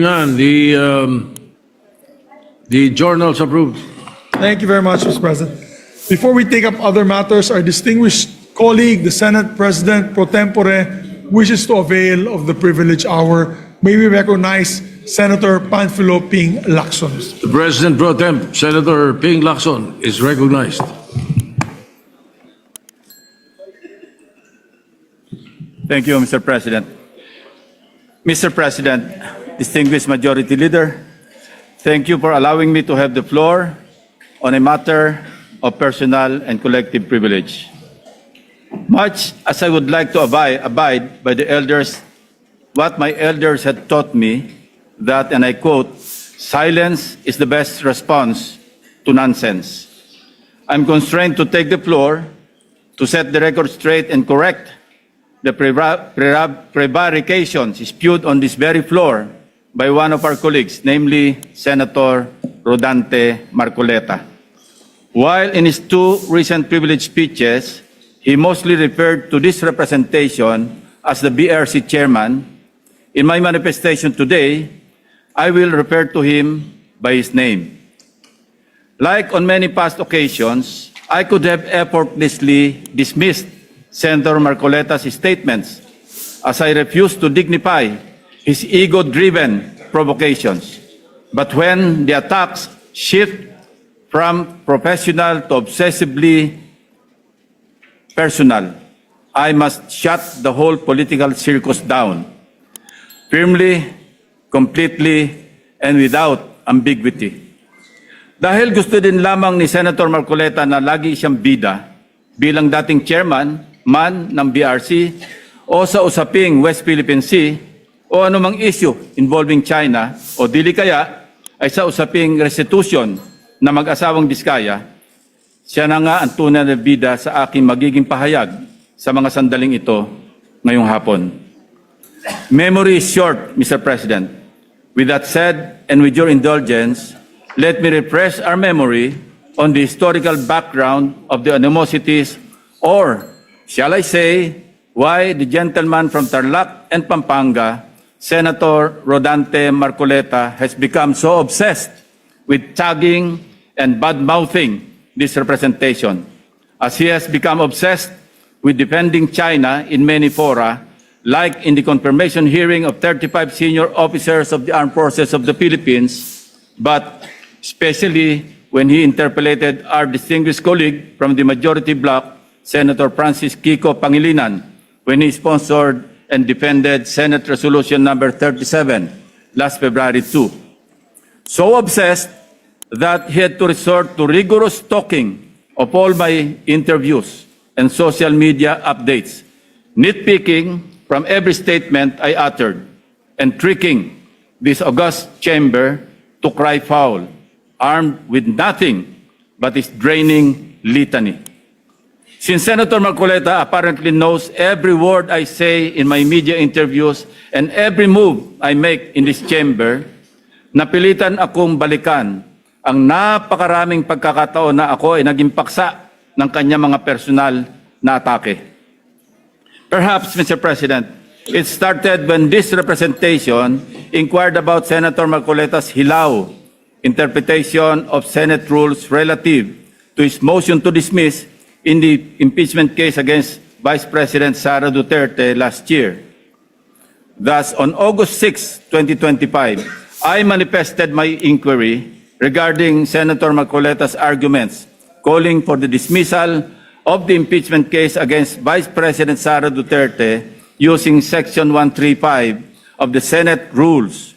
On the journals approved. Thank you very much, Mr. President. Before we take up other matters, our distinguished colleague, the Senate President pro tempore, wishes to avail of the privilege hour. May we recognize Senator Panfilo Ping Lacson. The President pro tem, Senator Ping Lacson, is recognized. Thank you, Mr. President. Mr. President, distinguished Majority Leader, thank you for allowing me to have the floor on a matter of personal and collective privilege. Much as I would like to abide by the elders, what my elders had taught me, that, and I quote, silence is the best response to nonsense. I'm constrained to take the floor to set the record straight and correct the prevarications spewed on this very floor by one of our colleagues, namely Senator Rodante Marcoleta. While in his two recent privilege speeches, he mostly referred to this representation as the BRC chairman, in my manifestation today, I will refer to him by his name. Like on many past occasions, I could have effortlessly dismissed Senator Marcoleta's statements as I refuse to dignify his ego-driven provocations. But when the attacks shift from professional to obsessively personal, I must shut the whole political circus down, firmly, completely, and without ambiguity. Dahil gusto din lamang ni Senator Marcoleta na lagi siyang bida bilang dating chairman man ng BRC o sa usaping West Philippine Sea o anumang issue involving China o dili kaya ay sa usaping restitution na mag-asawang Diskaya, siya na nga ang tunay na bida sa aking magiging pahayag sa mga sandaling ito ngayong hapon. Memory is short, Mr. President. With that said, and with your indulgence, let me refresh our memory on the historical background of the animosities, or shall I say, why the gentleman from Tarlac and Pampanga, Senator Rodante Marcoleta, has become so obsessed with tagging and bad-mouthing this representation, as he has become obsessed with defending China in many fora, like in the confirmation hearing of 35 senior officers of the Armed Forces of the Philippines, but especially when he interpellated our distinguished colleague from the majority bloc, Senator Francis Kiko Pangilinan, when he sponsored and defended Senate Resolution number 37 last February 2. So obsessed that he had to resort to rigorous stalking of all my interviews and social media updates, nitpicking from every statement I uttered, and tricking this august chamber to cry foul, armed with nothing but his draining litany. Since Senator Marcoleta apparently knows every word I say in my media interviews and every move I make in this chamber, napilitan akong balikan ang napakaraming pagkakataon na ako ay naging paksa ng kanyang mga personal na atake. Perhaps, Mr. President, it started when this representation inquired about Senator Marcoleta's hilaw interpretation of Senate rules relative to his motion to dismiss in the impeachment case against Vice President Sara Duterte last year. Thus, on August 6, 2025, I manifested my inquiry regarding Senator Marcoleta's arguments calling for the dismissal of the impeachment case against Vice President Sara Duterte using Section 135 of the Senate rules.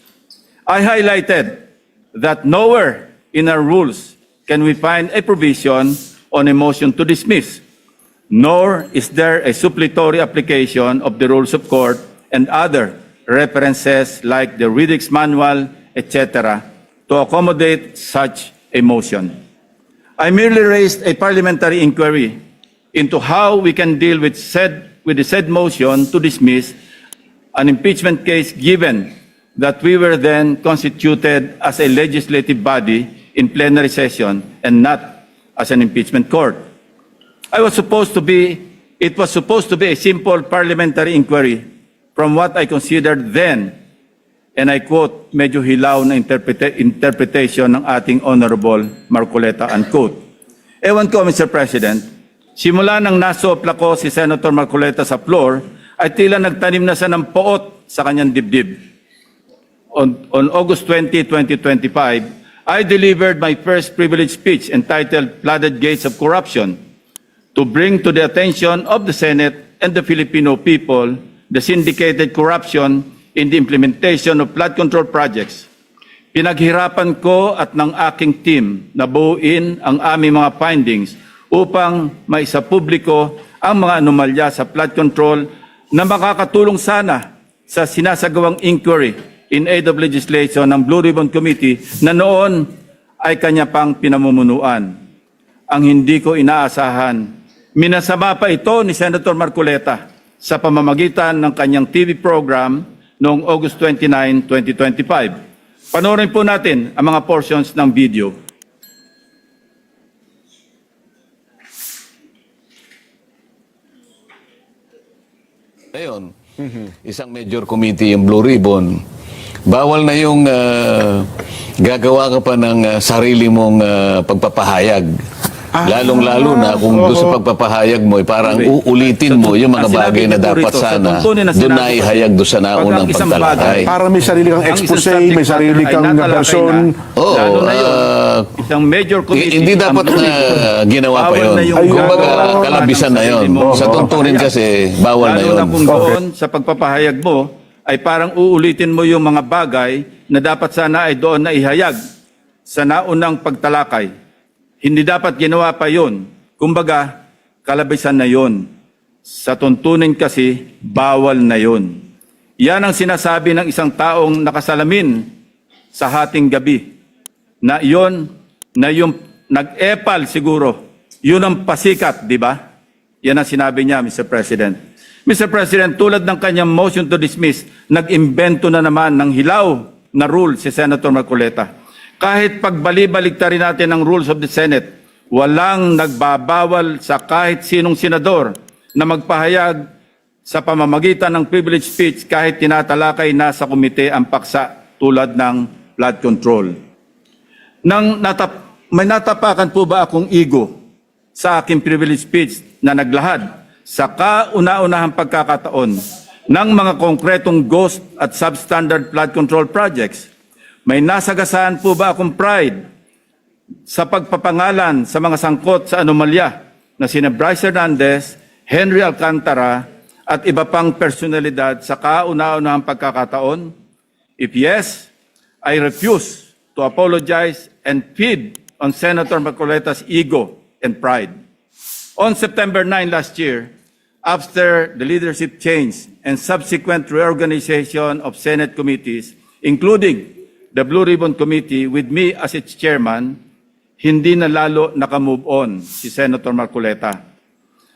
I highlighted that nowhere in our rules can we find a provision on a motion to dismiss, nor is there a suppletory application of the rules of court and other references like the Riddick's Manual, etc., to accommodate such a motion. I merely raised a parliamentary inquiry into how we can deal with the said motion to dismiss an impeachment case, given that we were then constituted as a legislative body in plenary session and not as an impeachment court. It was supposed to be a simple parliamentary inquiry from what I considered then and I quote, medyo hilaw na interpretation ng ating Honorable Marcoleta, unquote. Ewan ko, Mr. President, simula nang nasopla ko si Senator Marcoleta sa floor, ay tila nagtanim na siya ng poot sa kanyang dibdib. On August 20, 2025, I delivered my first privilege speech entitled Flooded Gates of Corruption to bring to the attention of the Senate and the Filipino people the syndicated corruption in the implementation of flood control projects. Pinaghirapan ko at ng aking team na buuin ang aming mga findings upang maisapubliko ang mga anomalya sa flood control na makakatulong sana sa sinasagawang inquiry in aid of legislation ng Blue Ribbon Committee na noon ay kanya pang pinamumunuan. Ang hindi ko inaasahan, minasama pa ito ni Senator Marcoleta sa pamamagitan ng kanyang TV program noong August 29, 2025. Panoorin po natin ang mga portions ng video. Ngayon, isang major committee yung Blue Ribbon, bawal na yung gagawa ka pa ng sarili mong pagpapahayag. Lalong-lalo na kung doon sa pagpapahayag mo, parang uulitin mo yung mga bagay na dapat sana doon na ihayag doon sa naunang pagtalakay. Para may sarili kang expose, may sarili kang person. Oo, Isang major committee. hindi dapat na ginawa pa yun. Kumbaga, kalabisan na yun. Sa tuntunin kasi, bawal na Lalo yun. na kung doon sa pagpapahayag mo, ay parang uulitin mo yung mga bagay na dapat sana ay doon na ihayag sa naunang pagtalakay. Hindi dapat ginawa pa yun. Kumbaga, kalabisan na yun. Sa tuntunin kasi, bawal na yun. Yan ang sinasabi ng isang taong nakasalamin sa hating gabi. Na yung nag-epal siguro. Yun ang pasikat, di ba? Yan ang sinabi niya, Mr. President. Mr. President, tulad ng kanyang motion to dismiss, nag-imbento na naman ng hilaw na rule si Senator Marcoleta. Kahit pagbali-baliktarin natin ang rules of the Senate, walang nagbabawal sa kahit sinong senador na magpahayag sa pamamagitan ng privilege speech kahit tinatalakay na sa komite ang paksa tulad ng flood control. May natapakan po ba akong ego sa aking privilege speech na naglahad sa kauna-unahang pagkakataon ng mga konkretong ghost at substandard flood control projects? May nasagasaan po ba akong pride sa pagpapangalan sa mga sangkot sa anomalya na sina Bryce Hernandez, Henry Alcantara at iba pang personalidad sa kauna-unahang pagkakataon? If yes, I refuse to apologize and feed on Senator Marcoleta's ego and pride. On September 9 last year, after the leadership change and subsequent reorganization of Senate committees, including the Blue Ribbon Committee with me as its chairman, hindi na lalo nakamove on si Senator Marcoleta.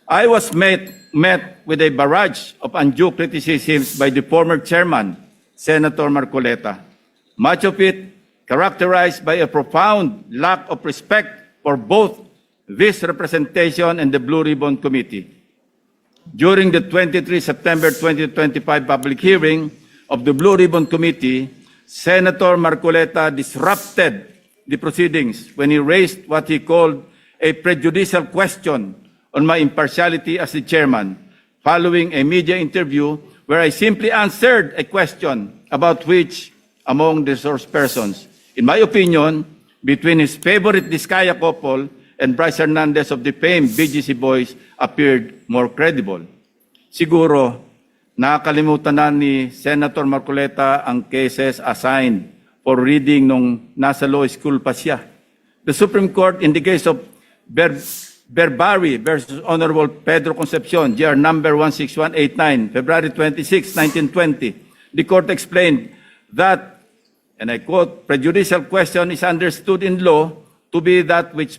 I was met with a barrage of undue criticisms by the former chairman, Senator Marcoleta. Much of it characterized by a profound lack of respect for both this representation and the Blue Ribbon Committee. During the 23 September 2025 public hearing of the Blue Ribbon Committee, Senator Marcoleta disrupted the proceedings when he raised what he called a prejudicial question on my impartiality as the chairman, following a media interview where I simply answered a question about which among the source persons, in my opinion, between his favorite Diskaya couple and Bryce Hernandez of the famed BGC Boys appeared more credible. Siguro, nakakalimutan na ni Senator Marcoleta ang cases assigned for reading nung nasa law school pa siya. The Supreme Court in the case of Berbari versus Honorable Pedro Concepcion, GR number 16189, February 26, 1920, the court explained that, and I quote, prejudicial question is understood in law to be that which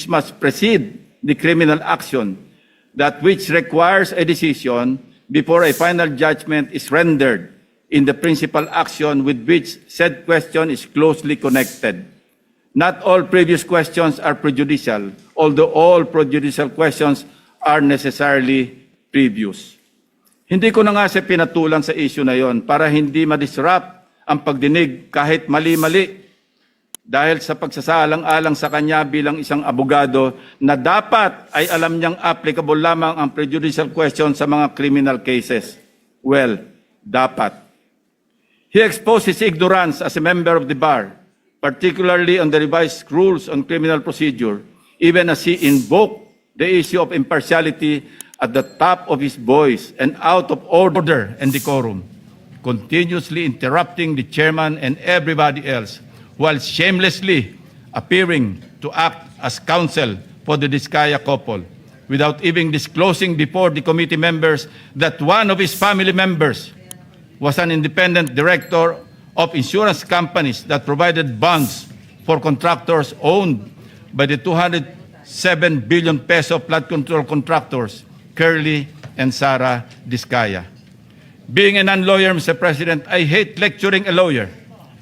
must precede the criminal action, that which requires a decision before a final judgment is rendered in the principal action with which said question is closely connected. Not all previous questions are prejudicial, although all prejudicial questions are necessarily previous. Hindi ko na nga siya pinatulan sa issue na yon para hindi ma-disrupt ang pagdinig kahit mali-mali dahil sa pagsasalang-alang sa kanya bilang isang abogado na dapat ay alam niyang applicable lamang ang prejudicial question sa mga criminal cases. Well, dapat. He exposed his ignorance as a member of the bar, particularly on the revised rules on criminal procedure, even as he invoked the issue of impartiality at the top of his voice and out of order and decorum, continuously interrupting the chairman and everybody else, while shamelessly appearing to act as counsel for the Diskaya couple, without even disclosing before the committee members that one of his family members was an independent director of insurance companies that provided bonds for contractors owned by the 207 billion peso flood control contractors, Curly and Sara Diskaya. Being a non-lawyer, Mr. President, I hate lecturing a lawyer,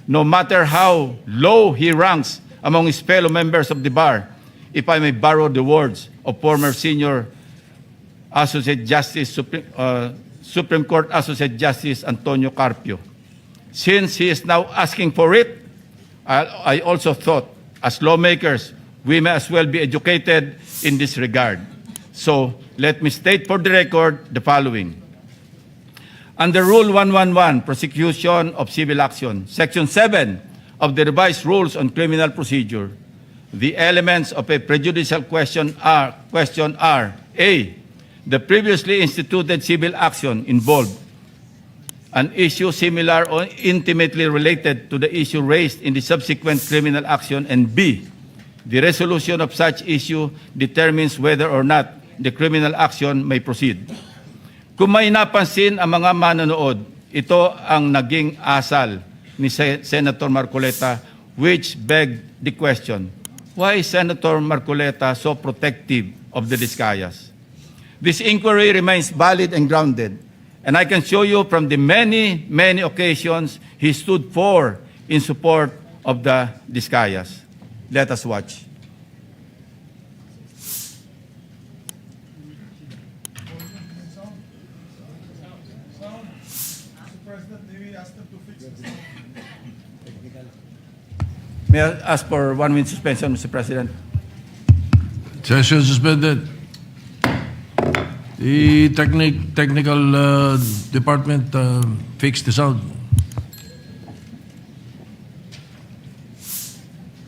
no matter how low he ranks among his fellow members of the bar, if I may borrow the words of former senior Associate Justice, Supreme Court Associate Justice Antonio Carpio. Since he is now asking for it, I also thought, as lawmakers, we may as well be educated in this regard. So, let me state for the record the following. Under Rule 111, Prosecution of Civil Action, Section 7 of the Revised Rules on Criminal Procedure, the elements of a prejudicial question are A, the previously instituted civil action involved an issue similar or intimately related to the issue raised in the subsequent criminal action, and B, the resolution of such issue determines whether or not the criminal action may proceed. Kung may napansin ang mga manonood, ito ang naging asal ni Senator Marcoleta, which begged the question, why is Senator Marcoleta so protective of the Diskayas? This inquiry remains valid and grounded, and I can show you from the many, many occasions he stood for in support of the Diskayas. Let us watch. May I ask for 1 minute suspension, Mr. President? Session suspended. The technical department fixed the sound.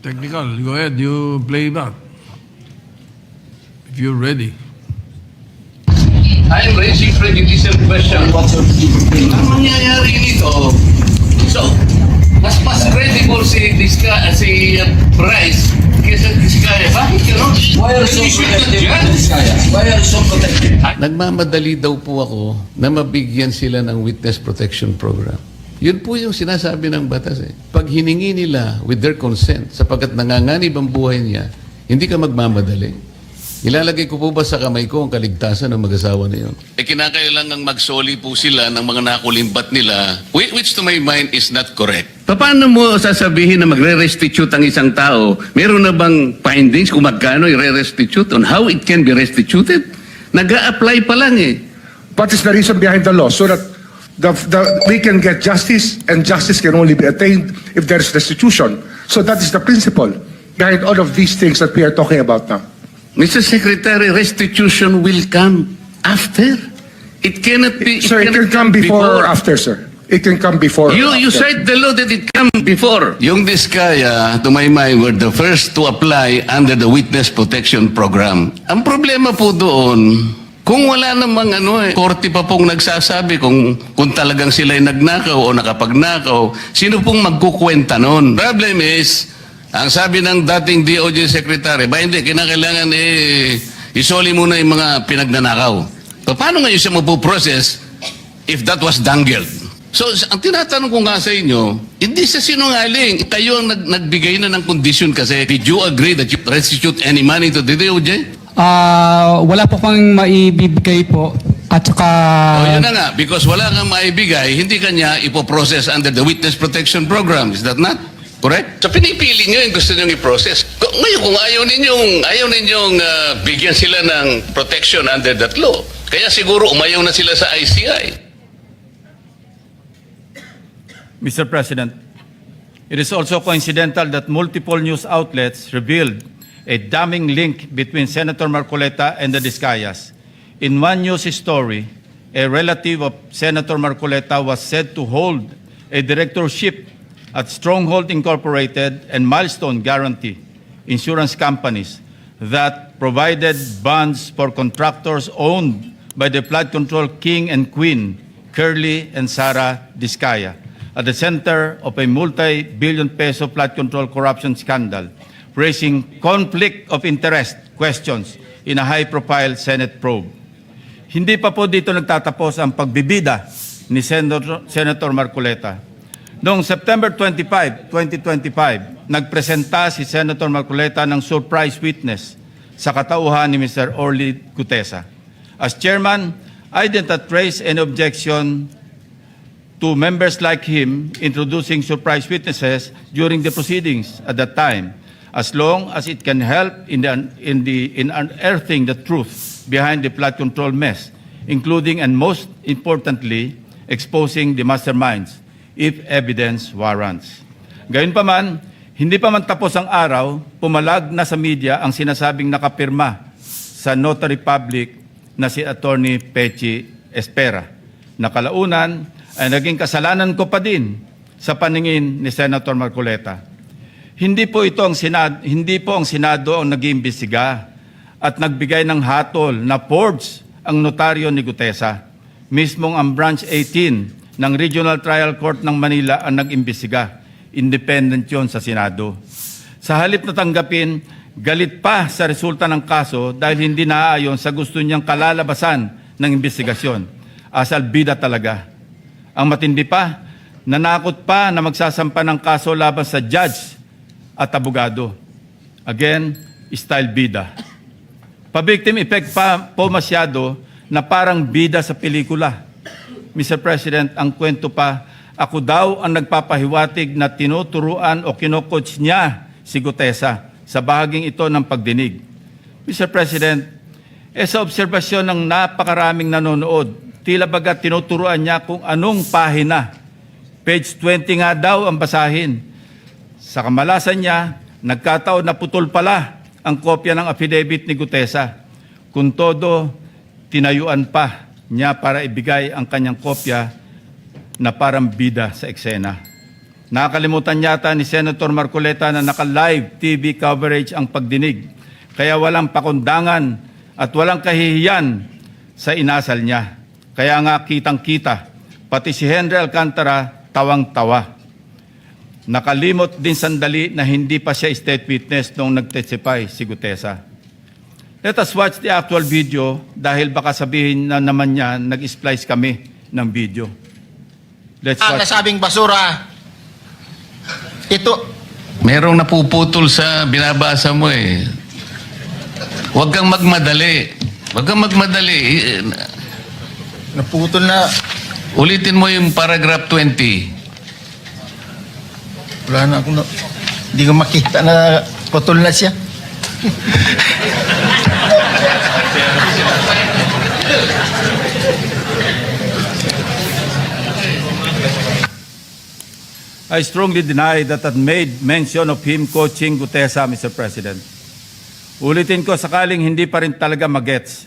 Technical, go ahead, you play back. If you're ready. I'm raising prejudicial question. Ang mangyayari nito, so, mas credible si Bryce kaysa Diskaya. Bakit gano'n? Why are you so protective of the Diskaya? Why are you so protective? Nagmamadali daw po ako na mabigyan sila ng witness protection program. Yun po yung sinasabi ng batas eh. Pag hiningi nila with their consent, sapagkat nanganganib ang buhay niya, hindi ka magmamadali. Ilalagay ko po ba sa kamay ko ang kaligtasan ng mag-asawa na yun? Kinakailangang magsoli po sila ng mga nakulimbat nila, which to my mind is not correct. Paano mo sasabihin na magre-restitute ang isang tao? Meron na bang findings kung magkano i-restitute on how it can be restituted? Nag-a-apply pa lang eh. What is the reason behind the law? So that we can get justice, and justice can only be attained if there is restitution. So that is the principle behind all of these things that we are talking about now. Mr. Secretary, restitution will come after. It cannot be... Sir, it can come before or after, sir. It can come before. You cite the law that it come before. Yung Diskaya, to my mind, were the first to apply under the witness protection program. Ang problema po doon, kung wala namang korte pa pong nagsasabi kung talagang sila'y nagnakaw o nakapagnakaw, sino pong magkukwenta noon? Problem is, ang sabi ng dating DOJ Secretary, ba hindi, kinakailangan isoli muna yung mga pinagnanakaw. So, paano ngayon siya mapuprocess if that was dangled? So, ang tinatanong ko nga sa inyo, hindi sa sinungaling. Kayo ang nagbigay na ng condition kasi. Did you agree that you restitute any money to the DOJ? Wala po kang maibibigay po. At saka... yun na nga, because wala kang maibigay, hindi kanya ipoprocess under the witness protection program. Is that not correct? So pinipili nyo yung gusto nyo i-process. Ngayon, kung ayaw ninyong bigyan sila ng protection under that law, kaya siguro umayaw na sila sa ICI. Mr. President, it is also coincidental that multiple news outlets revealed a damning link between Senator Marcoleta and the Discayas. In one news story, a relative of Senator Marcoleta was said to hold a directorship at Stronghold Incorporated and Milestone Guarantee insurance companies that provided bonds for contractors owned by the flood control king and queen, Curly and Sara Discaya, at the center of a multi-billion peso flood control corruption scandal, raising conflict of interest questions in a high-profile Senate probe. Hindi pa po dito nagtatapos ang pagbibida ni Senator Marcoleta. Noong September 25, 2025, nagpresenta si Senator Marcoleta ng surprise witness sa katauhan ni Mr. Orly Gutesa. As chairman, I did not raise any objection to members like him introducing surprise witnesses during the proceedings at that time, as long as it can help in unearthing the truth behind the flood control mess, including and most importantly, exposing the masterminds, if evidence warrants. Gayunpaman, hindi pa man tapos ang araw, pumalag na sa media ang sinasabing nakapirma sa notary public na si Attorney Pechi Espera. Nakalaunan ay naging kasalanan ko pa din sa paningin ni Senator Marcoleta. Hindi po ang Senado ang nag-iimbestiga at nagbigay ng hatol na forged ang notaryo ni Gutesa. Mismong ang Branch 18 ng Regional Trial Court ng Manila ang nag-imbestiga. Independent yon sa Senado. Sa halip na tanggapin, galit pa sa resulta ng kaso dahil hindi naaayon sa gusto niyang kalalabasan ng imbestigasyon. Asal bida talaga. Ang matindi pa, nanakot pa na magsasampa ng kaso laban sa judge at abogado. Again, style bida. Pa-victim effect pa po masyado na parang bida sa pelikula. Mr. President, ang kwento pa, ako daw ang nagpapahiwatig na tinuturuan o kinocoach niya si Gutesa sa bahaging ito ng pagdinig. Mr. President, sa obserbasyon ng napakaraming nanonood, tila baga tinuturuan niya kung anong pahina. Page 20 nga daw ang basahin. Sa kamalasan niya, nagkataon na putol pala ang kopya ng affidavit ni Gutesa. Kung todo, tinayuan pa niya para ibigay ang kanyang kopya na parang bida sa eksena. Nakakalimutan yata ni Senator Marcoleta na naka-live TV coverage ang pagdinig, kaya walang pakundangan at walang kahihiyan sa inasal niya. Kaya nga kitang-kita, pati si Henry Alcantara tawang-tawa. Nakalimot din sandali na hindi pa siya state witness nung nag-testify si Gutesa. Let us watch the actual video dahil baka sabihin na naman niya nag-splice kami ng video. Let's Ang watch. nasabing basura, ito, Merong napuputol sa binabasa mo eh. Huwag kang magmadali. Huwag kang magmadali. naputol na, Ulitin mo yung paragraph 20. wala na akong, hindi ko makita na putol na siya. I strongly deny that I made mention of him coaching Gutesa, Mr. President. Ulitin ko, sakaling hindi pa rin talaga magets,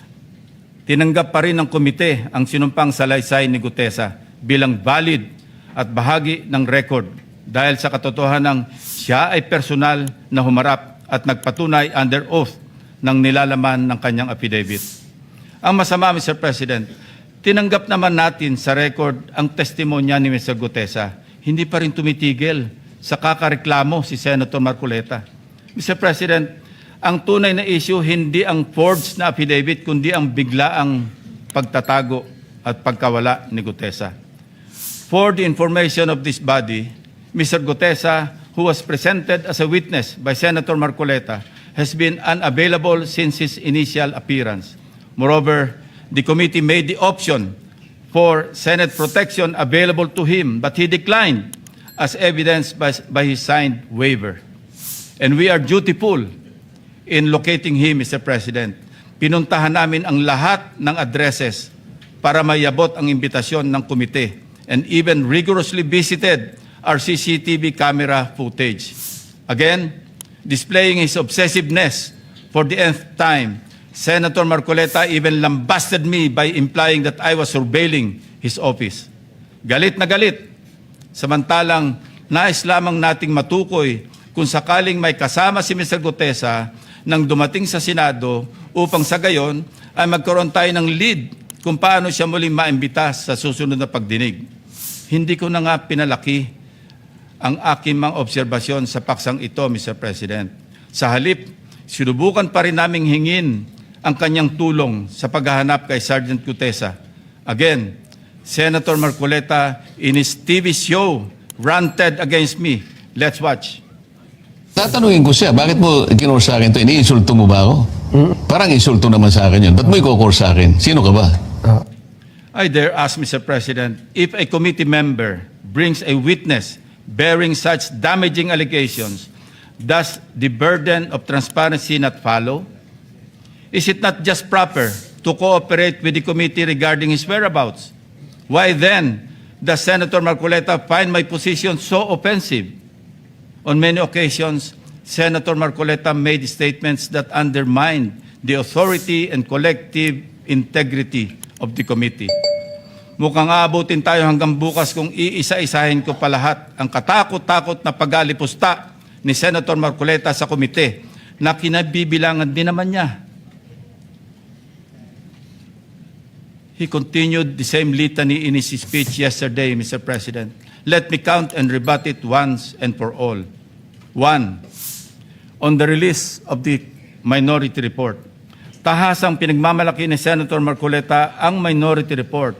tinanggap pa rin ng komite ang sinumpang salaysay ni Gutesa bilang valid at bahagi ng record dahil sa katotohanan siya ay personal na humarap at nagpatunay under oath ng nilalaman ng kanyang affidavit. Ang masama, Mr. President, tinanggap naman natin sa record ang testimonya ni Mr. Gutesa. Hindi pa rin tumitigil sa kakareklamo si Senator Marcoleta. Mr. President, ang tunay na issue hindi ang forged na affidavit kundi ang biglaang pagtatago at pagkawala ni Gutesa. For the information of this body, Mr. Gutesa, who was presented as a witness by Senator Marcoleta, has been unavailable since his initial appearance. Moreover, the committee made the option for Senate protection available to him, but he declined as evidenced by his signed waiver. And we are dutiful in locating him, Mr. President. Pinuntahan namin ang lahat ng addresses para mayabot ang imbitasyon ng komite and even rigorously visited our CCTV camera footage. Again, displaying his obsessiveness for the nth time, Senator Marcoleta even lambasted me by implying that I was surveilling his office. Galit na galit. Samantalang nais lamang nating matukoy kung sakaling may kasama si Mr. Gutesa nang dumating sa Senado upang sa gayon ay magkaroon tayo ng lead kung paano siya muling maimbita sa susunod na pagdinig. Hindi ko na nga pinalaki ang aking mga obserbasyon sa paksang ito, Mr. President. Sa halip, sinubukan pa rin naming hingin ang kanyang tulong sa paghahanap kay Sergeant Gutesa. Again, Senator Marcoleta in his TV show ranted against me. Let's watch. Tatanungin ko siya, bakit mo kinor sa akin to? Iniinsulto mo ba ako? Parang insulto naman sa akin yun. Ba't mo ikokor sa akin? Sino ka ba? I dare ask, Mr. President, if a committee member brings a witness bearing such damaging allegations, does the burden of transparency not follow? Is it not just proper to cooperate with the committee regarding his whereabouts? Why then does Senator Marcoleta find my position so offensive? On many occasions, Senator Marcoleta made statements that undermined the authority and collective integrity of the committee. Mukhang aabutin tayo hanggang bukas kung iisa-isahin ko pa lahat ang katakot-takot na pag-alipusta ni Senator Marcoleta sa komite na kinabibilangan din naman niya. He continued the same litany in his speech yesterday, Mr. President. Let me count and rebut it once and for all. 1. On the release of the minority report. Tahasang pinagmamalaki ni Senator Marcoleta ang minority report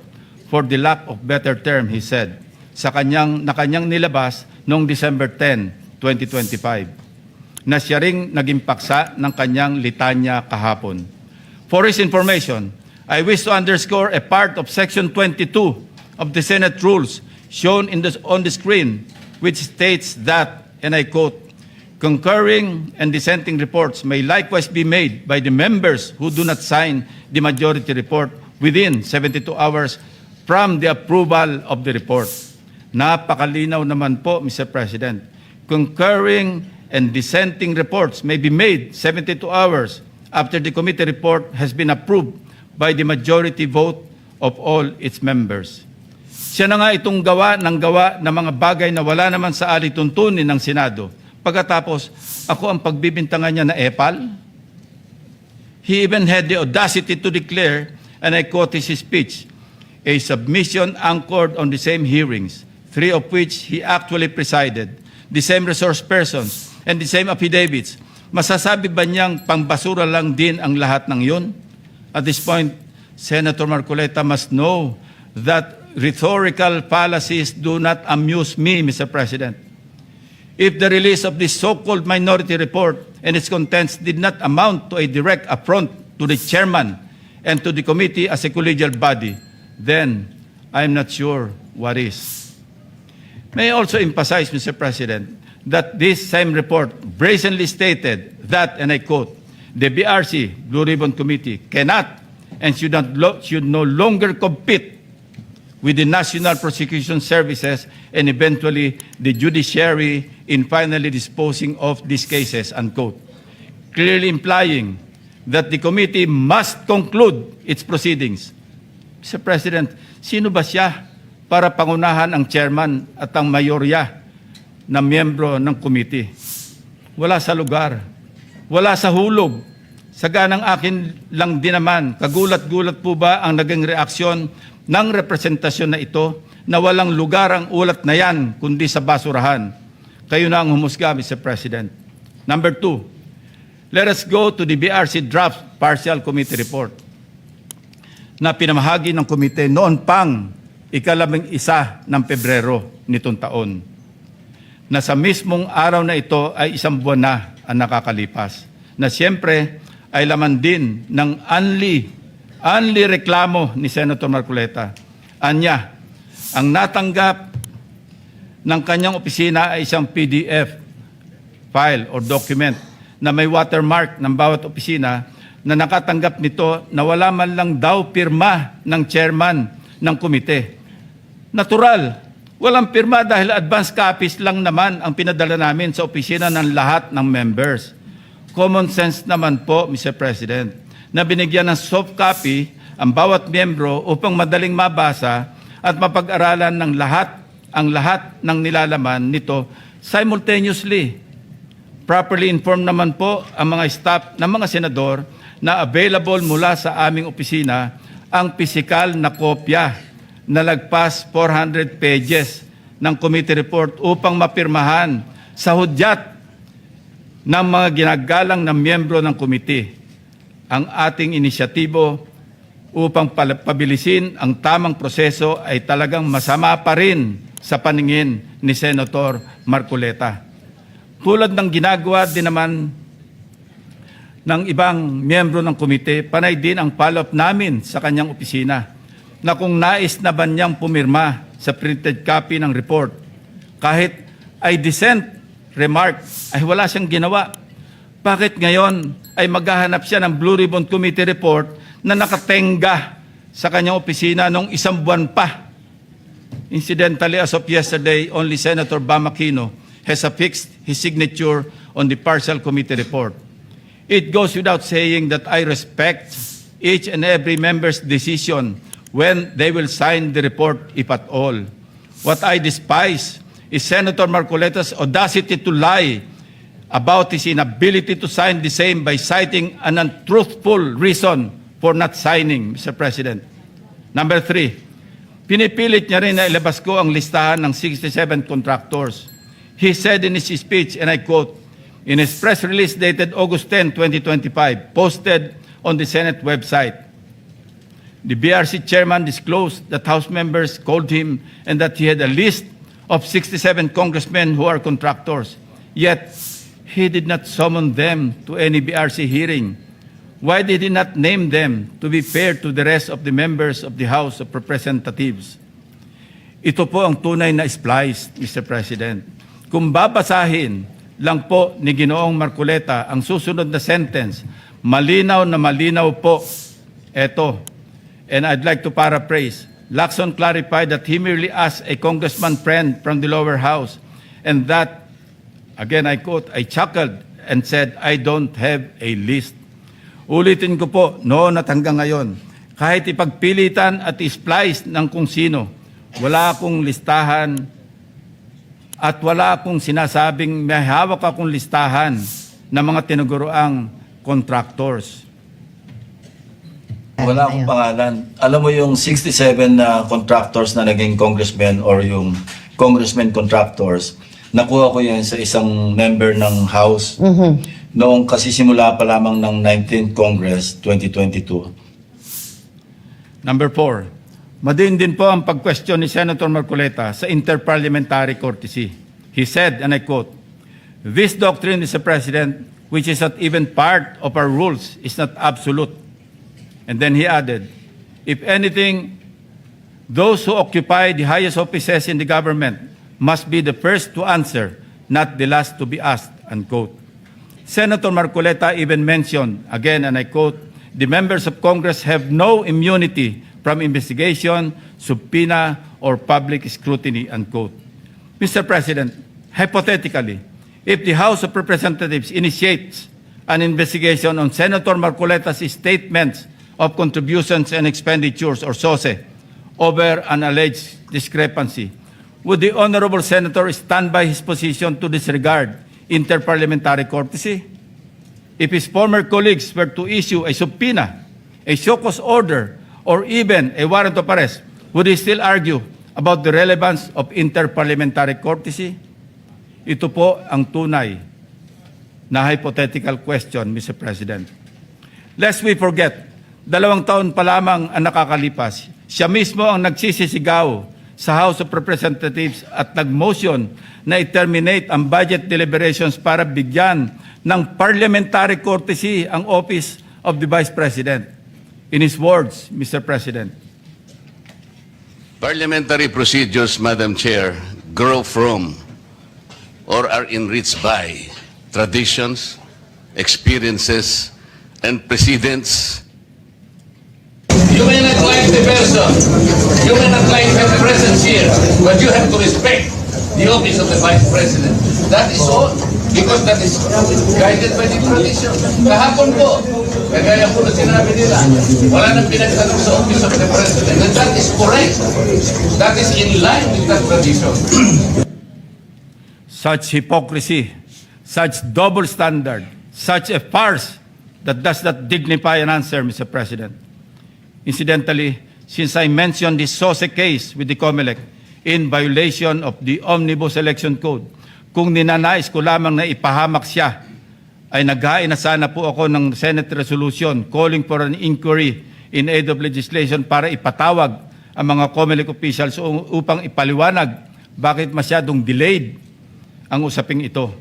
for the lack of better term, he said, sa kanyang nilabas noong December 10, 2025, na siya ring naging paksa ng kanyang litanya kahapon. For his information, I wish to underscore a part of Section 22 of the Senate Rules shown on the screen, which states that, and I quote, concurring and dissenting reports may likewise be made by the members who do not sign the majority report within 72 hours from the approval of the report. Napakalinaw naman po, Mr. President. Concurring and dissenting reports may be made 72 hours after the committee report has been approved by the majority vote of all its members. Siya na nga itong gawa ng mga bagay na wala naman sa alituntunin ng Senado. Pagkatapos, ako ang pagbibintangan niya na epal. He even had the audacity to declare, and I quote his speech, a submission anchored on the same hearings, 3 of which he actually presided, the same resource persons, and the same affidavits. Masasabi ba niyang pangbasura lang din ang lahat ng yun? At this point, Senator Marcoleta must know that rhetorical fallacies do not amuse me, Mr. President. If the release of this so-called minority report and its contents did not amount to a direct affront to the chairman and to the committee as a collegial body, then I'm not sure what is. May I also emphasize, Mr. President, that this same report brazenly stated that, and I quote, the BRC, Blue Ribbon Committee, cannot and should no longer compete with the National Prosecution Services and eventually the judiciary in finally disposing of these cases, unquote. Clearly implying that the committee must conclude its proceedings. Mr. President, sino ba siya para pangunahan ang chairman at ang mayorya na miyembro ng committee? Wala sa lugar, wala sa hulog. Saganang akin lang din naman, kagulat-gulat po ba ang naging reaksyon ng representasyon na ito na walang lugar ang ulat na yan kundi sa basurahan? Kayo na ang humusga, Mr. President. Number 2, let us go to the BRC draft partial committee report na pinamahagi ng komite noon pang ika-11 ng Pebrero nitong taon. Na sa mismong araw na ito ay 1 buwan na ang nakakalipas. Na siyempre ay laman din ng only reklamo ni Senator Marcoleta. Anya, ang natanggap ng kanyang opisina ay isang PDF file or document na may watermark ng bawat opisina na nakatanggap nito na wala man lang daw pirma ng chairman ng komite. Natural, Walang pirma dahil advance copies lang naman ang pinadala namin sa opisina ng lahat ng members. Common sense naman po, Mr. President, na binigyan ng soft copy ang bawat miyembro upang madaling mabasa at mapag-aralan ng ang lahat ng nilalaman nito simultaneously. Properly informed naman po ang mga staff ng mga senador na available mula sa aming opisina ang pisikal na kopya na lagpas 400 pages ng committee report upang mapirmahan sa hudyat ng mga ginagalang na miyembro ng committee. Ang ating inisyatibo upang pabilisin ang tamang proseso ay talagang masama pa rin sa paningin ni Senator Marcoleta. Tulad ng ginagawa din naman ng ibang miyembro ng komite, panay din ang follow-up namin sa kanyang opisina na kung nais na ba niyang pumirma sa printed copy ng report, kahit ay dissent remark ay wala siyang ginawa. Bakit ngayon ay maghahanap siya ng Blue Ribbon Committee report na nakatenga sa kanyang opisina nung isang buwan pa? Incidentally, as of yesterday, only Senator Bam Aquino has affixed his signature on the partial committee report. It goes without saying that I respect each and every member's decision when they will sign the report, if at all. What I despise is Senator Marcoleta's audacity to lie about his inability to sign the same by citing an untruthful reason for not signing, Mr. President. Number 3, pinipilit niya rin na ilabas ko ang listahan ng 67 contractors. He said in his speech, and I quote, in his press release dated August 10, 2025, posted on the Senate website, the BRC chairman disclosed that House members called him and that he had a list of 67 congressmen who are contractors. Yet, he did not summon them to any BRC hearing. Why did he not name them to be fair to the rest of the members of the House of Representatives? Ito po ang tunay na splice, Mr. President. Kung babasahin lang po ni Ginoong Marcoleta ang susunod na sentence, malinaw na malinaw po ito. And I'd like to paraphrase. Lacson clarified that he merely asked a congressman friend from the lower house and that, again I quote, I chuckled and said, I don't have a list. Ulitin ko po, noon at hanggang ngayon, kahit ipagpilitan at isplice ng kung sino, wala akong listahan at wala akong sinasabing may hawak akong listahan ng mga tinuguroang contractors. Wala akong pangalan. Alam mo yung 67 na contractors na naging congressmen or yung congressmen contractors, nakuha ko yan sa isang member ng House noong kasisimula pa lamang ng 19th Congress 2022. Number 4, madiin din po ang pag-question ni Senator Marcoleta sa interparliamentary courtesy. He said, and I quote, this doctrine, Mr. President, which is not even part of our rules, is not absolute. And then he added, if anything, those who occupy the highest offices in the government must be the first to answer, not the last to be asked, unquote. Senator Marcoleta even mentioned, again, and I quote, the members of Congress have no immunity from investigation, subpoena, or public scrutiny, unquote. Mr. President, hypothetically, if the House of Representatives initiates an investigation on Senator Marcoleta's statements of contributions and expenditures, or SOSE, over an alleged discrepancy, would the Honorable Senator stand by his position to disregard interparliamentary courtesy? If his former colleagues were to issue a subpoena, a show cause order, or even a warrant of arrest, would he still argue about the relevance of interparliamentary courtesy? Ito po ang tunay na hypothetical question, Mr. President. Lest we forget, 2 taon pa lamang ang nakakalipas, siya mismo ang nagsisisigaw sa House of Representatives at nag-motion na i-terminate ang budget deliberations para bigyan ng parliamentary courtesy ang Office of the Vice President. In his words, Mr. President, Parliamentary procedures, Madam Chair, grow from or are enriched by traditions, experiences, and precedents. You may not like the person. You may not like her presence here, but you have to respect the office of the Vice President. That is all. Because that is guided by the tradition. Kahapon po, kagaya po na sinabi nila, wala nang pinagtanong sa office of the President. And that is correct. That is in line with that tradition. Such hypocrisy, such double standard, such a farce that does not dignify an answer, Mr. President. Incidentally, since I mentioned this SOSE case with the COMELEC in violation of the Omnibus Election Code, kung ninanais ko lamang na ipahamak siya, ay naghain na sana po ako ng Senate resolution calling for an inquiry in aid of legislation para ipatawag ang mga COMELEC officials upang ipaliwanag bakit masyadong delayed ang usaping ito.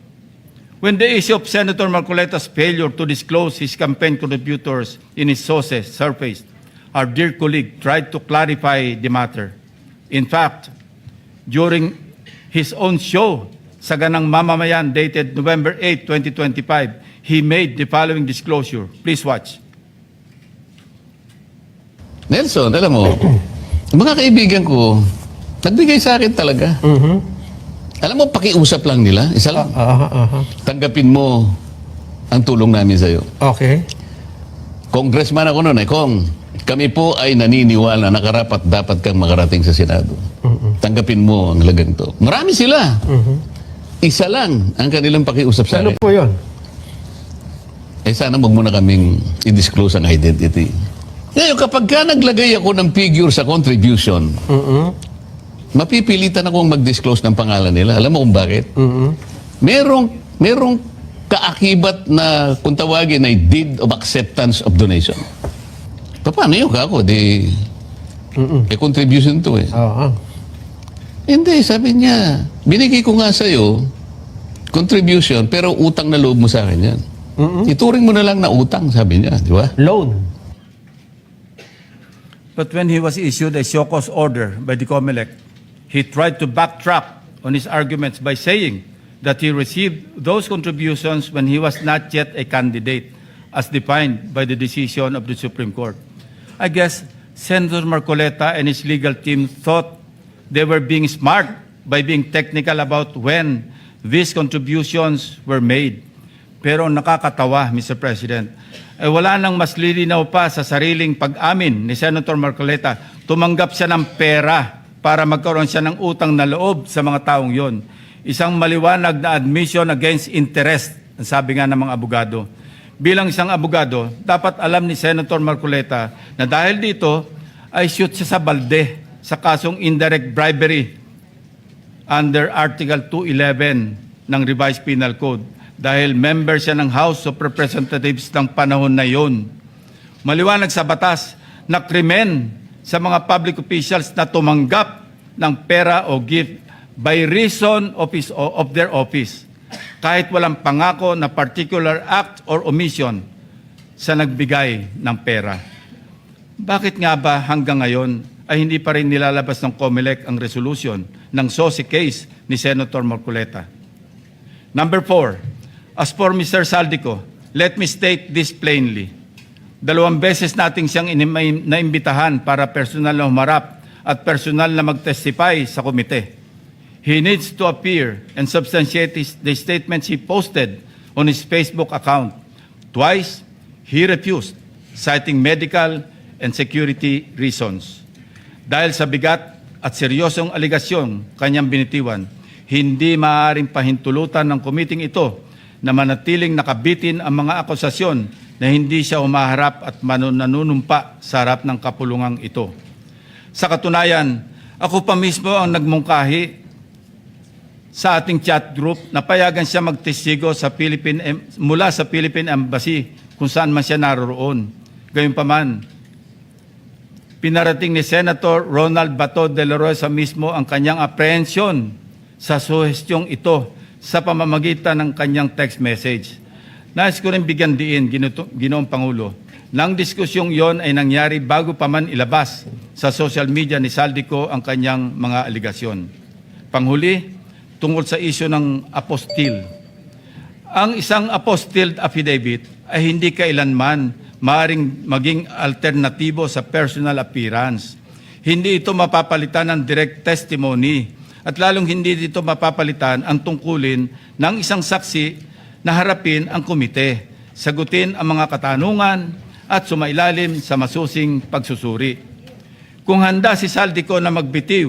When the issue of Senator Marcoleta's failure to disclose his campaign contributors in his SOSE surfaced, our dear colleague tried to clarify the matter. In fact, during his own show, sa Ganang Mamamayan, dated November 8, 2025, he made the following disclosure. Please watch. Nelson, alam mo, mga kaibigan ko, nagbigay sa akin talaga. Alam mo, pakiusap lang nila. Isa lang. Tanggapin mo ang tulong namin sa'yo. Okay. Congressman ako noon, Kong. Kami po ay naniniwala na karapat dapat kang makarating sa Senado. Tanggapin mo ang lagang to. Marami sila. Isa lang ang kanilang pakiusap sa akin. Ano po yun? Eh sana wag mo na kaming i-disclose ang identity. Ngayon, kapag ka naglagay ako ng figure sa contribution, mapipilitan akong mag-disclose ng pangalan nila. Alam mo kung bakit? Merong kaakibat na kung tawagin ay deed of acceptance of donation. Paano yun kako? Contribution to eh. Hindi, sabi niya, binigay ko nga sa'yo, contribution, pero utang na loob mo sa akin yan. Ituring mo na lang na utang, sabi niya, di ba? Loan. But when he was issued a show cause order by the COMELEC, he tried to backtrack on his arguments by saying that he received those contributions when he was not yet a candidate, as defined by the decision of the Supreme Court. I guess Senator Marcoleta and his legal team thought they were being smart by being technical about when these contributions were made. Pero nakakatawa, Mr. President, wala nang mas lilinaw pa sa sariling pag-amin ni Senator Marcoleta. Tumanggap siya ng pera para magkaroon siya ng utang na loob sa mga taong yon. Isang maliwanag na admission against interest, ang sabi nga ng mga abogado. Bilang isang abogado, dapat alam ni Senator Marcoleta na dahil dito ay shoot siya sa balde sa kasong indirect bribery under Article 211 ng Revised Penal Code dahil member siya ng House of Representatives ng panahon na yon. Maliwanag sa batas na krimen sa mga public officials na tumanggap ng pera o gift by reason of their office kahit walang pangako na particular act or omission sa nagbigay ng pera. Bakit nga ba hanggang ngayon ay hindi pa rin nilalabas ng COMELEC ang resolution ng SOSE case ni Senator Marcoleta? Number 4, as for Mr. Saldico, let me state this plainly. 2 beses nating siyang naimbitahan para personal na humarap at personal na mag-testify sa komite. He needs to appear and substantiate the statements he posted on his Facebook account. Twice, he refused, citing medical and security reasons. Dahil sa bigat at seryosong aligasyon kanyang binitiwan, hindi maaaring pahintulutan ng komiting ito na manatiling nakabitin ang mga akusasyon na hindi siya humaharap at nanunumpa sa harap ng kapulungang ito. Sa katunayan, ako pa mismo ang nagmungkahi sa ating chat group na payagan siya magtestigo sa mula sa Philippine Embassy kung saan man siya naroroon. Gayunpaman, pinarating ni Senator Ronald Bato de la Rosa mismo ang kanyang apprehension sa suhestyong ito sa pamamagitan ng kanyang text message. Nais ko rin bigyan diin, Ginoong Pangulo, nang diskusyong yon ay nangyari bago pa man ilabas sa social media ni Saldico ang kanyang mga aligasyon. Panghuli, tungkol sa isyu ng apostille. Ang isang apostille affidavit ay hindi kailanman maaaring maging alternatibo sa personal appearance. Hindi ito mapapalitan ng direct testimony at lalong hindi dito mapapalitan ang tungkulin ng isang saksi na harapin ang komite, sagutin ang mga katanungan at sumailalim sa masusing pagsusuri. Kung handa si Saldico na magbitiw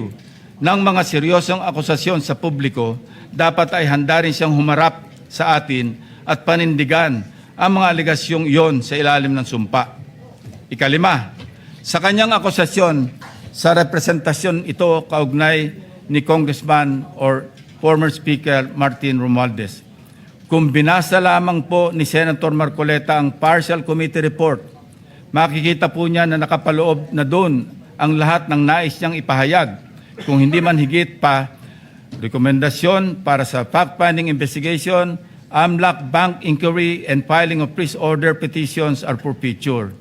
ng mga seryosong akusasyon sa publiko, dapat ay handa rin siyang humarap sa atin at panindigan ang mga alegasyong iyon sa ilalim ng sumpa. Ikalima, sa kanyang akusasyon sa representasyon ito kaugnay ni Congressman or former Speaker Martin Romualdez. Kung binasa lamang po ni Senator Marcoleta ang partial committee report, makikita po niya na nakapaloob na doon ang lahat ng nais niyang ipahayag. Kung hindi man higit pa, rekomendasyon para sa fact-finding investigation, AMLAC bank inquiry and filing of freeze order petitions are for future.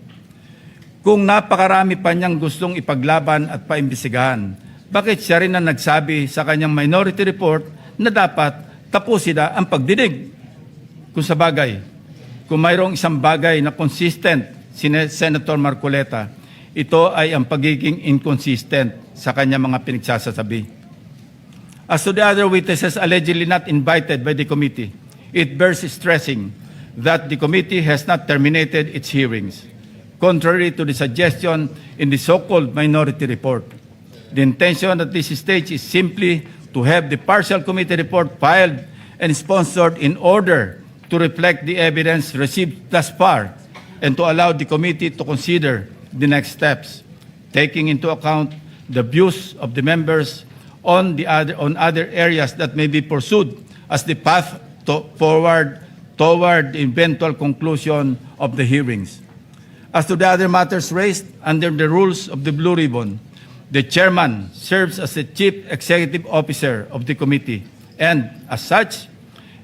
Kung napakarami pa niyang gustong ipaglaban at paimbestigahan, bakit siya rin ang nagsabi sa kanyang minority report na dapat tapusin na ang pagdinig? Kung sa bagay, kung mayroong isang bagay na consistent si Senator Marcoleta, ito ay ang pagiging inconsistent sa kanyang mga pinagsasasabi. As to the other witnesses allegedly not invited by the committee, it bears stressing that the committee has not terminated its hearings, contrary to the suggestion in the so-called minority report. The intention at this stage is simply to have the partial committee report filed and sponsored in order to reflect the evidence received thus far and to allow the committee to consider the next steps, taking into account the views of the members on other areas that may be pursued as the path forward toward the eventual conclusion of the hearings. As to the other matters raised under the rules of the Blue Ribbon, the chairman serves as the chief executive officer of the committee and, as such,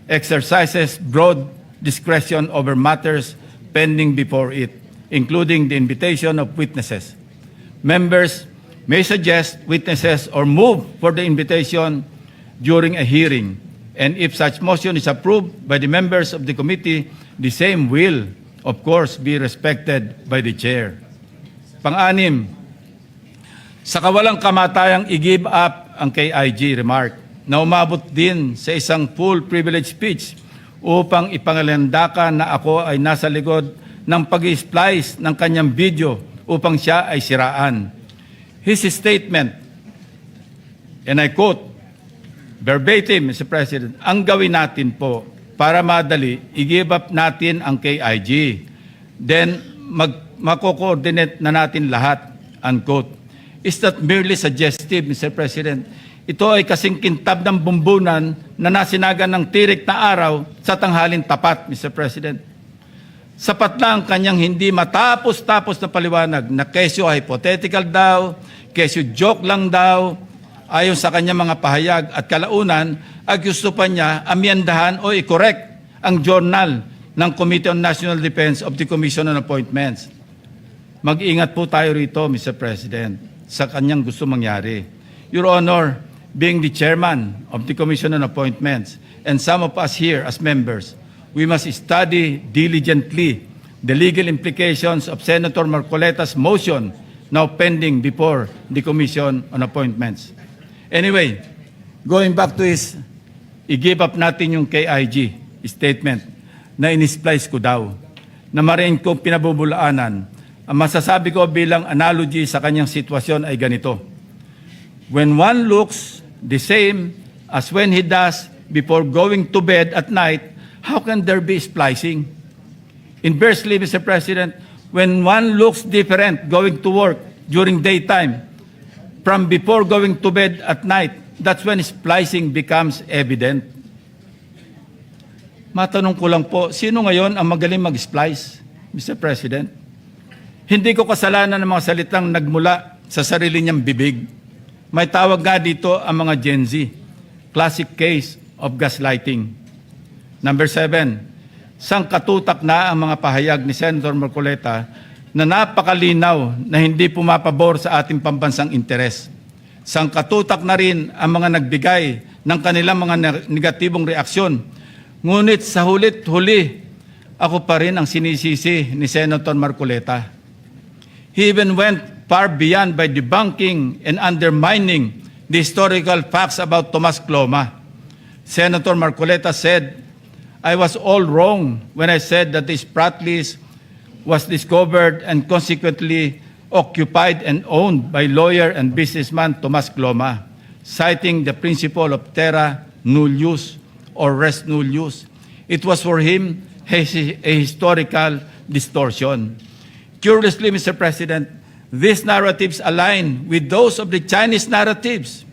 exercises broad discretion over matters pending before it, including the invitation of witnesses. Members may suggest witnesses or move for the invitation during a hearing, and if such motion is approved by the members of the committee, the same will, of course, be respected by the chair. Pang-anim, sa kawalang kamatayang i-give up ang KIG remark na umabot din sa isang full privilege speech upang ipangalandakan na ako ay nasa likod ng pag-splice ng kanyang video upang siya ay siraan. His statement, and I quote, verbatim, Mr. President, ang gawin natin po para madali, i-give up natin ang KIG. Then, mako-coordinate na natin lahat, unquote. Is that merely suggestive, Mr. President? Ito ay kasing kintab ng bumbunan na nasinagan ng tirik na araw sa tanghalin tapat, Mr. President. Sapat lang kanyang hindi matapos-tapos na paliwanag na kesyo hypothetical daw, kesyo joke lang daw, ayon sa kanyang mga pahayag at kalaunan ay gusto pa niya amyendahan o i-correct ang journal ng Committee on National Defense of the Commission on Appointments. Mag-ingat po tayo rito, Mr. President, sa kanyang gusto mangyari. Your Honor, being the chairman of the Commission on Appointments and some of us here as members, we must study diligently the legal implications of Senator Marcoleta's motion now pending before the Commission on Appointments. Anyway, going back to his, i-give up natin yung KIG statement na in-splice ko daw, na marin ko pinabubulaanan. Ang masasabi ko bilang analogy sa kanyang sitwasyon ay ganito. When one looks the same as when he does before going to bed at night, how can there be splicing? Inversely, Mr. President, when one looks different going to work during daytime from before going to bed at night, that's when splicing becomes evident. Matanong ko lang po, sino ngayon ang magaling mag-splice, Mr. President? Hindi ko kasalanan ng mga salitang nagmula sa sarili niyang bibig. May tawag nga dito ang mga Gen Z, classic case of gaslighting. Number 7, sangkatutak na ang mga pahayag ni Senator Marcoleta na napakalinaw na hindi pumapabor sa ating pambansang interes. Sangkatutak na rin ang mga nagbigay ng kanilang mga negatibong reaksyon. Ngunit sa hulit-huli ako pa rin ang sinisisi ni Senator Marcoleta. He even went far beyond by debunking and undermining the historical facts about Tomas Cloma. Senator Marcoleta said, I was all wrong when I said that the Spratlys was discovered and consequently occupied and owned by lawyer and businessman Tomas Cloma, citing the principle of terra nullius or res nullius. It was for him a historical distortion. Curiously, Mr. President, these narratives align with those of the Chinese narratives,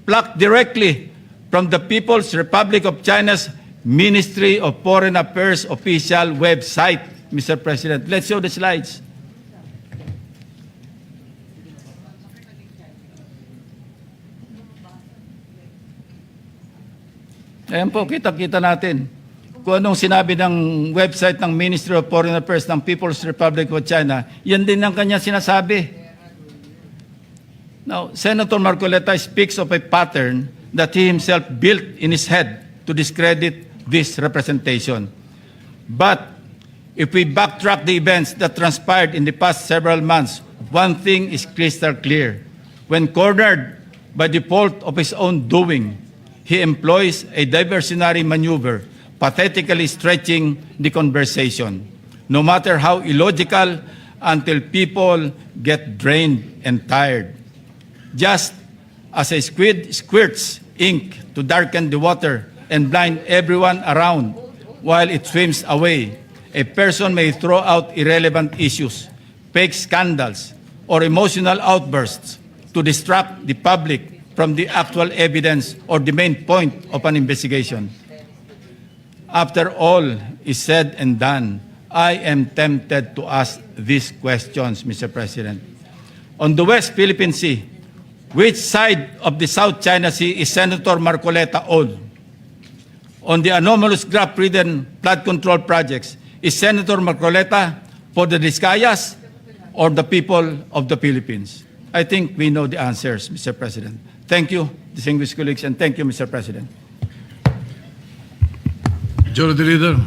plucked directly from the People's Republic of China's Ministry of Foreign Affairs official website, Mr. President. Let's show the slides. Ayan po, kita-kita natin kung anong sinabi ng website ng Ministry of Foreign Affairs ng People's Republic of China, yan din ang kanya sinasabi. Now, Senator Marcoleta speaks of a pattern that he himself built in his head to discredit this representation. But if we backtrack the events that transpired in the past several months, one thing is crystal clear. When cornered by the fault of his own doing, he employs a diversionary maneuver, pathetically stretching the conversation, no matter how illogical, until people get drained and tired. Just as a squid squirts ink to darken the water and blind everyone around while it swims away, a person may throw out irrelevant issues, fake scandals, or emotional outbursts to distract the public from the actual evidence or the main point of an investigation. After all is said and done, I am tempted to ask these questions, Mr. President. On the West Philippine Sea, which side of the South China Sea is Senator Marcoleta on? On the anomalous graph-ridden flood control projects, is Senator Marcoleta for the Discayas or the people of the Philippines? I think we know the answers, Mr. President. Thank you, distinguished colleagues, and thank you, Mr. President. Majority Leader.